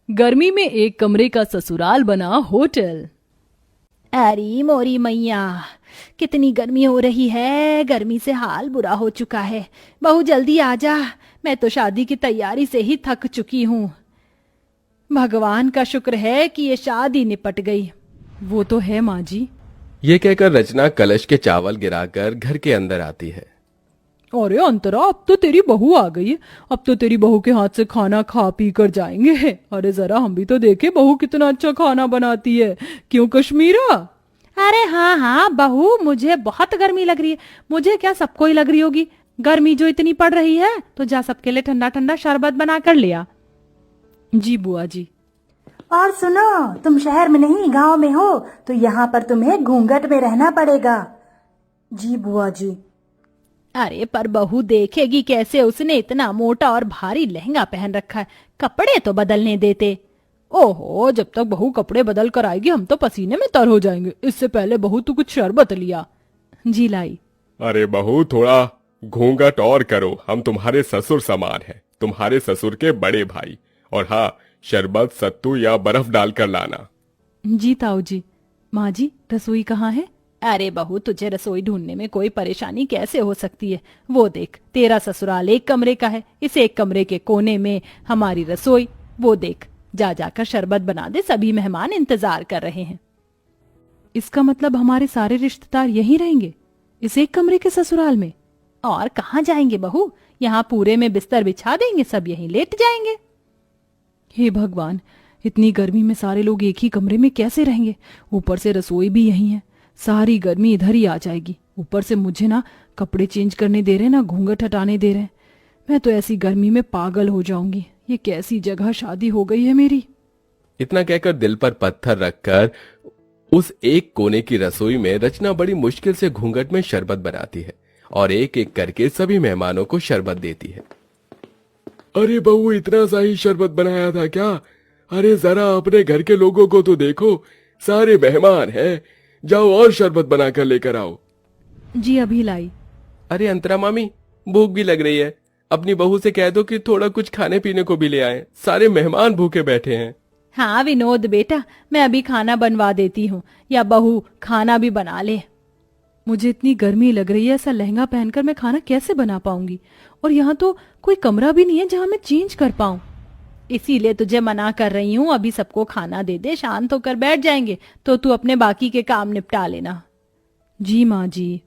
गर्मी में एक कमरे का ससुराल बना होटल। अरे मोरी मैया, कितनी गर्मी हो रही है। गर्मी से हाल बुरा हो चुका है। बहू जल्दी आ जा, मैं तो शादी की तैयारी से ही थक चुकी हूँ। भगवान का शुक्र है कि ये शादी निपट गई। वो तो है माँ जी। ये कहकर रचना कलश के चावल गिराकर घर के अंदर आती है। अरे अंतरा, अब तो तेरी बहू आ गई है। अब तो तेरी बहू के हाथ से खाना खा पी कर जाएंगे। अरे जरा हम भी तो देखे बहू कितना अच्छा खाना बनाती है। क्यों कश्मीरा? अरे हाँ हाँ बहू, मुझे बहुत गर्मी लग रही है। मुझे क्या, सबको ही लग रही होगी। गर्मी जो इतनी पड़ रही है, तो जा सबके लिए ठंडा ठंडा शरबत बना कर लिया। जी बुआ जी। और सुनो, तुम शहर में नहीं गांव में हो, तो यहाँ पर तुम्हें घूंघट में रहना पड़ेगा। जी बुआ जी। अरे पर बहू देखेगी कैसे? उसने इतना मोटा और भारी लहंगा पहन रखा है, कपड़े तो बदलने देते। ओहो, जब तक बहू कपड़े बदल कर आएगी हम तो पसीने में तर हो जाएंगे। इससे पहले बहू तू कुछ शरबत लिया। जी लाई। अरे बहू, थोड़ा घूंघट और करो, हम तुम्हारे ससुर समान हैं, तुम्हारे ससुर के बड़े भाई। और हाँ, शरबत सत्तू या बर्फ डालकर लाना। जी ताऊ जी। माँ जी, रसोई कहाँ है? अरे बहू, तुझे रसोई ढूंढने में कोई परेशानी कैसे हो सकती है? वो देख, तेरा ससुराल एक कमरे का है, इस एक कमरे के कोने में हमारी रसोई। वो देख, जा जाकर शरबत बना दे, सभी मेहमान इंतजार कर रहे हैं। इसका मतलब हमारे सारे रिश्तेदार यहीं रहेंगे, इस एक कमरे के ससुराल में? और कहाँ जाएंगे बहू? यहाँ पूरे में बिस्तर बिछा देंगे, सब यहीं लेट जाएंगे। हे भगवान, इतनी गर्मी में सारे लोग एक ही कमरे में कैसे रहेंगे? ऊपर से रसोई भी यहीं है, सारी गर्मी इधर ही आ जाएगी। ऊपर से मुझे ना कपड़े चेंज करने दे रहे, ना घूंघट हटाने दे रहे। मैं तो ऐसी गर्मी में पागल हो जाऊंगी। ये कैसी जगह शादी हो गई है मेरी। इतना कहकर दिल पर पत्थर रखकर उस एक कोने की रसोई में रचना बड़ी मुश्किल से घूंघट में शरबत बनाती है और एक एक करके सभी मेहमानों को शरबत देती है। अरे बहू, इतना सा ही शरबत बनाया था क्या? अरे जरा अपने घर के लोगों को तो देखो, सारे मेहमान हैं। जाओ और शरबत बनाकर लेकर आओ। जी अभी लाई। अरे अंतरा मामी, भूख भी लग रही है, अपनी बहू से कह दो कि थोड़ा कुछ खाने पीने को भी ले आए, सारे मेहमान भूखे बैठे हैं। हाँ विनोद बेटा, मैं अभी खाना बनवा देती हूँ, या बहू खाना भी बना ले। मुझे इतनी गर्मी लग रही है, ऐसा लहंगा पहनकर मैं खाना कैसे बना पाऊंगी? और यहाँ तो कोई कमरा भी नहीं है जहाँ मैं चेंज कर पाऊं। इसीलिए तुझे मना कर रही हूँ, अभी सबको खाना दे दे, शांत होकर बैठ जाएंगे, तो तू अपने बाकी के काम निपटा लेना। जी माँ जी।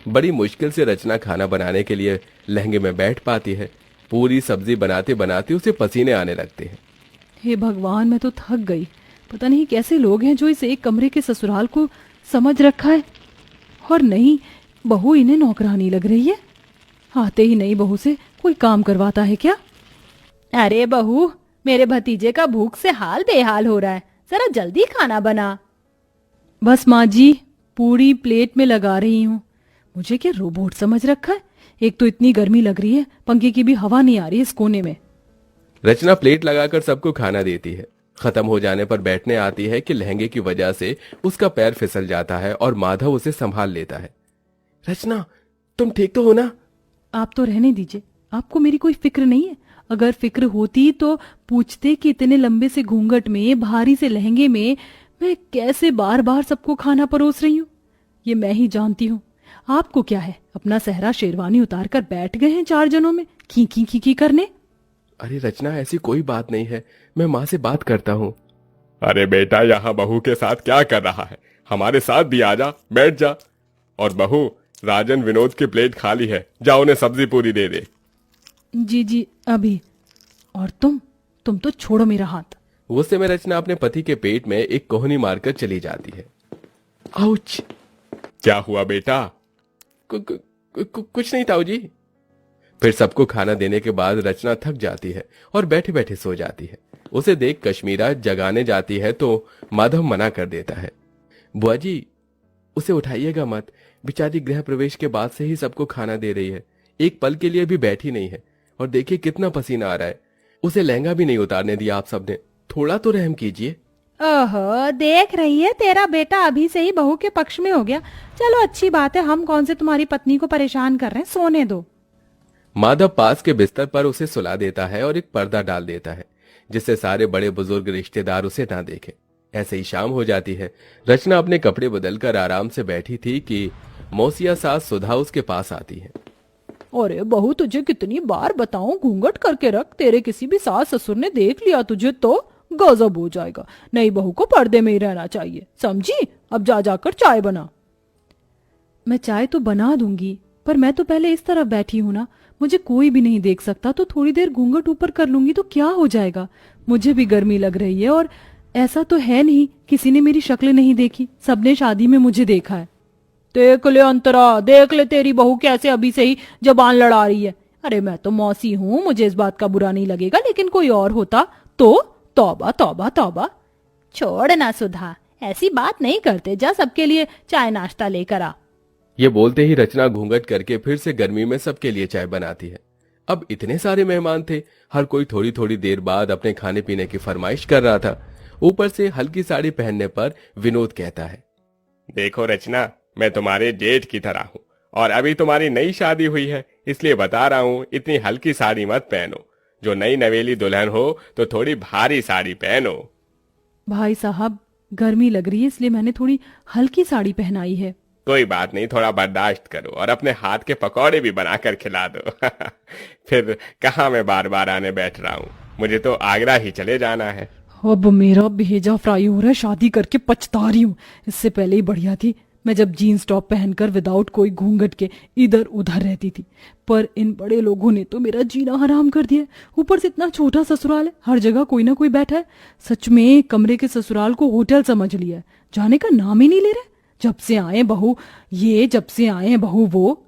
बड़ी मुश्किल से रचना खाना बनाने के लिए लहंगे में बैठ पाती है। पूरी सब्जी बनाते बनाते उसे पसीने आने लगते हैं। हे भगवान, मैं तो थक गई। पता नहीं कैसे लोग हैं जो इस एक कमरे के ससुराल को समझ रखा है। और नहीं, बहू इन्हें नौकरानी लग रही है। आते ही नई बहू से कोई काम करवाता है क्या? अरे बहू, मेरे भतीजे का भूख से हाल बेहाल हो रहा है, जरा जल्दी खाना बना। बस माँ जी, पूरी प्लेट में लगा रही हूँ। मुझे क्या रोबोट समझ रखा है? एक तो इतनी गर्मी लग रही है, पंखे की भी हवा नहीं आ रही इस कोने में। रचना प्लेट लगाकर सबको खाना देती है। खत्म हो जाने पर बैठने आती है कि लहंगे की वजह से उसका पैर फिसल जाता है और माधव उसे संभाल लेता है। रचना, तुम ठीक तो हो ना? आप तो रहने दीजिए, आपको मेरी कोई फिक्र नहीं है। अगर फिक्र होती तो पूछते कि इतने लंबे से घूंघट में, भारी से लहंगे में मैं कैसे बार बार सबको खाना परोस रही हूँ। ये मैं ही जानती हूँ। आपको क्या है, अपना सहरा शेरवानी उतार कर बैठ गए हैं 4 जनों में खी खी खी खी करने। अरे रचना, ऐसी कोई बात नहीं है, मैं माँ से बात करता हूँ। अरे बेटा, यहाँ बहू के साथ क्या कर रहा है? हमारे साथ भी आ जा, बैठ जा। और बहू, राजन विनोद की प्लेट खाली है, जा उन्हें सब्जी पूरी दे दे। जी जी अभी। और तुम तो छोड़ो मेरा हाथ। उस समय रचना अपने पति के पेट में एक कोहनी मारकर चली जाती है। आउच! क्या हुआ बेटा? कुछ नहीं ताऊ जी। फिर सबको खाना देने के बाद रचना थक जाती है और बैठे बैठे सो जाती है। उसे देख कश्मीरा जगाने जाती है तो माधव मना कर देता है। बुआ जी, उसे उठाइएगा मत, बेचारी गृह प्रवेश के बाद से ही सबको खाना दे रही है, एक पल के लिए भी बैठी नहीं है। और देखिए कितना पसीना आ रहा है, उसे लहंगा भी नहीं उतारने दिया आप सबने, थोड़ा तो रहम कीजिए। ओहो, देख रही है, तेरा बेटा अभी से ही बहू के पक्ष में हो गया। चलो अच्छी बात है, हम कौन से तुम्हारी पत्नी को परेशान कर रहे हैं, सोने दो। माधव पास के बिस्तर पर उसे सुला देता है और एक पर्दा डाल देता है, जिससे सारे बड़े बुजुर्ग रिश्तेदार उसे ना देखें। ऐसे ही शाम हो जाती है। रचना अपने कपड़े बदलकर आराम से बैठी थी कि मौसिया सास सुधा उसके पास आती है। अरे बहू, तुझे कितनी बार बताऊं घूंघट करके रख, तेरे किसी भी सास ससुर ने देख लिया तुझे तो गजब हो जाएगा। नई बहू को पर्दे में ही रहना चाहिए, समझी? अब जा जाकर चाय बना। मैं चाय तो बना दूंगी, पर मैं तो पहले इस तरफ बैठी हूं ना, मुझे कोई भी नहीं देख सकता, तो थोड़ी देर घूंघट ऊपर कर लूंगी तो क्या हो जाएगा। मुझे भी गर्मी लग रही है, और ऐसा तो है नहीं किसी ने मेरी शक्ल नहीं देखी, सबने शादी में मुझे देखा है। देख ले अंतरा, देख ले तेरी बहू कैसे अभी से ही जबान लड़ा रही है। अरे मैं तो मौसी हूँ, मुझे इस बात का बुरा नहीं लगेगा, लेकिन कोई और होता तो तौबा तौबा तौबा। छोड़ ना सुधा, ऐसी बात नहीं करते, जा सबके लिए चाय नाश्ता लेकर आ। ये बोलते ही रचना घूंघट करके फिर से गर्मी में सबके लिए चाय बनाती है। अब इतने सारे मेहमान थे, हर कोई थोड़ी थोड़ी देर बाद अपने खाने पीने की फरमाइश कर रहा था। ऊपर से हल्की साड़ी पहनने पर विनोद कहता है, देखो रचना, मैं तुम्हारे जेठ की तरह हूँ और अभी तुम्हारी नई शादी हुई है, इसलिए बता रहा हूँ इतनी हल्की साड़ी मत पहनो। जो नई नवेली दुल्हन हो तो थोड़ी भारी साड़ी पहनो। भाई साहब, गर्मी लग रही है इसलिए मैंने थोड़ी हल्की साड़ी पहनाई है। कोई बात नहीं, थोड़ा बर्दाश्त करो और अपने हाथ के पकौड़े भी बनाकर खिला दो। फिर कहाँ मैं बार बार आने बैठ रहा हूँ, मुझे तो आगरा ही चले जाना है। अब मेरा भेजा फ्राई हो रहा है, शादी करके पछता रही हूँ। इससे पहले ही बढ़िया थी मैं जब जीन्स टॉप पहनकर विदाउट कोई घूंघट के इधर उधर रहती थी, पर इन बड़े लोगों ने तो मेरा जीना हराम कर दिया। ऊपर से इतना छोटा ससुराल है, हर जगह कोई ना कोई बैठा है। सच में कमरे के ससुराल को होटल समझ लिया है, जाने का नाम ही नहीं ले रहे। जब से आए बहू ये, जब से आए बहू वो।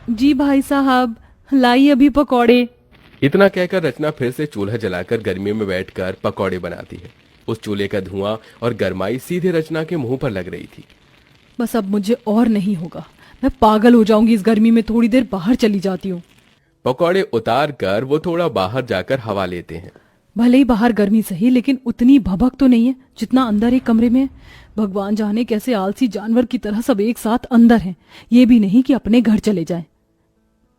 जी भाई साहब, लाई अभी पकौड़े। इतना कहकर रचना फिर से चूल्हा जलाकर गर्मी में बैठकर पकौड़े बनाती है। उस चूल्हे का धुआं और गर्माई सीधे रचना के मुंह पर लग रही थी। बस अब मुझे और नहीं होगा, मैं पागल हो जाऊंगी इस गर्मी में, थोड़ी देर बाहर चली जाती हूँ। पकौड़े उतार कर वो थोड़ा बाहर जाकर हवा लेते हैं। भले ही बाहर गर्मी सही, लेकिन उतनी भभक तो नहीं है जितना अंदर एक कमरे में है। भगवान जाने कैसे आलसी जानवर की तरह सब एक साथ अंदर हैं, ये भी नहीं कि अपने घर चले जाएं।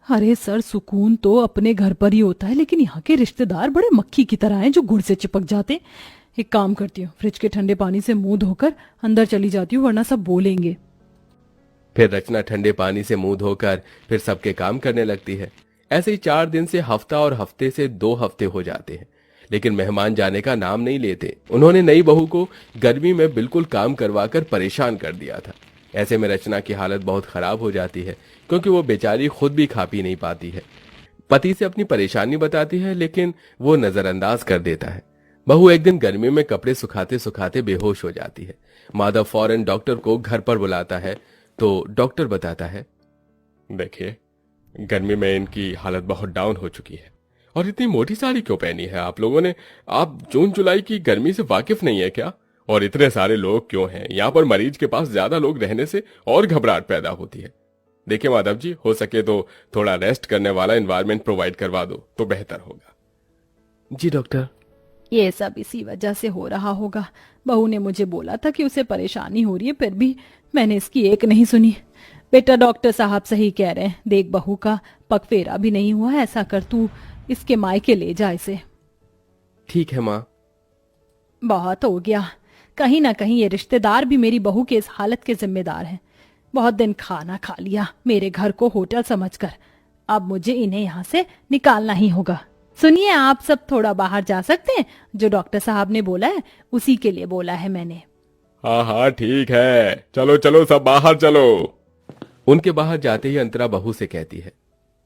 अरे सर, सुकून तो अपने घर पर ही होता है, लेकिन यहाँ के रिश्तेदार बड़े मक्खी की तरह हैं जो गुड़ से चिपक जाते। एक काम करती हूँ, फ्रिज के ठंडे पानी से मुंह धोकर अंदर चली जाती हूँ, वरना सब बोलेंगे। फिर रचना ठंडे पानी से मुंह धोकर फिर सबके काम करने लगती है। ऐसे ही 4 दिन से हफ्ता और हफ्ते से 2 हफ्ते हो जाते हैं, लेकिन मेहमान जाने का नाम नहीं लेते। उन्होंने नई बहू को गर्मी में बिल्कुल काम करवाकर परेशान कर दिया था। ऐसे में रचना की हालत बहुत खराब हो जाती है, क्योंकि वो बेचारी खुद भी खा पी नहीं पाती है। पति से अपनी परेशानी बताती है, लेकिन वो नजरअंदाज कर देता है। बहू एक दिन गर्मी में कपड़े सुखाते सुखाते बेहोश हो जाती है। माधव फौरन डॉक्टर को घर पर बुलाता है, तो डॉक्टर बताता है, देखिए गर्मी में इनकी हालत बहुत डाउन हो चुकी है। और इतनी मोटी साड़ी क्यों पहनी है आप लोगों ने? आप जून जुलाई की गर्मी से वाकिफ नहीं है क्या? और इतने सारे लोग क्यों हैं? यहाँ पर मरीज के पास ज्यादा लोग रहने से और घबराहट पैदा होती है। देखिए माधव जी, हो सके तो थोड़ा रेस्ट करने वाला एनवायरनमेंट प्रोवाइड करवा दो तो बेहतर होगा। जी डॉक्टर। ये सब इसी वजह से हो रहा होगा। बहू ने मुझे बोला था कि उसे परेशानी हो रही है, फिर भी मैंने इसकी एक नहीं सुनी। बेटा डॉक्टर साहब सही कह रहे हैं, देख बहू का पगफेरा भी नहीं हुआ, ऐसा कर तू इसके मायके ले जा इसे। ठीक है माँ। बहुत हो गया, कहीं ना कहीं ये रिश्तेदार भी मेरी बहू के इस हालत के जिम्मेदार हैं। बहुत दिन खाना खा लिया मेरे घर को होटल समझकर, अब मुझे इन्हें यहाँ से निकालना ही होगा। सुनिए, आप सब थोड़ा बाहर जा सकते हैं? जो डॉक्टर साहब ने बोला है उसी के लिए बोला है मैंने। हाँ हाँ ठीक है, चलो चलो सब बाहर चलो। उनके बाहर जाते ही अंतरा बहू से कहती है,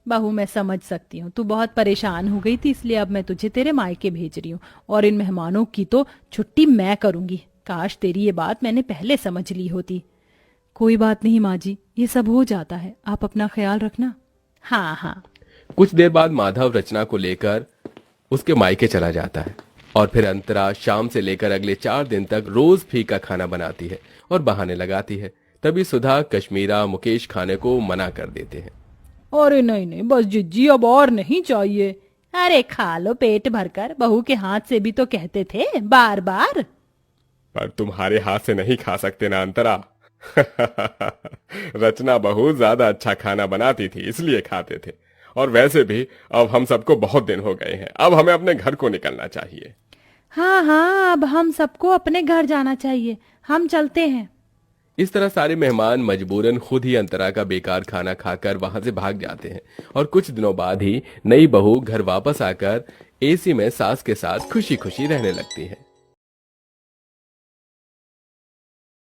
बहू मैं समझ सकती हूँ, तू बहुत परेशान हो गई थी, इसलिए अब मैं तुझे तेरे मायके भेज रही हूँ और इन मेहमानों की तो छुट्टी मैं करूंगी। काश तेरी ये बात मैंने पहले समझ ली होती। कोई बात नहीं माँ जी, ये सब हो जाता है, आप अपना ख्याल रखना। हाँ हाँ। कुछ देर बाद माधव रचना को लेकर उसके मायके चला जाता है और फिर अंतरा शाम से लेकर अगले 4 दिन तक रोज फीका खाना बनाती है और बहाने लगाती है। तभी सुधा, कश्मीरा, मुकेश खाने को मना कर देते हैं। अरे नहीं नहीं, बस जिज्जी अब और नहीं चाहिए। अरे खा लो पेट भरकर, बहू के हाथ से भी तो कहते थे बार बार। पर तुम्हारे हाथ से नहीं खा सकते ना अंतरा। रचना बहुत ज्यादा अच्छा खाना बनाती थी इसलिए खाते थे, और वैसे भी अब हम सबको बहुत दिन हो गए हैं, अब हमें अपने घर को निकलना चाहिए। हाँ हाँ, अब हम सबको अपने घर जाना चाहिए, हम चलते हैं। इस तरह सारे मेहमान मजबूरन खुद ही अंतरा का बेकार खाना खाकर वहां से भाग जाते हैं और कुछ दिनों बाद ही नई बहू घर वापस आकर एसी में सास के साथ खुशी खुशी रहने लगती है।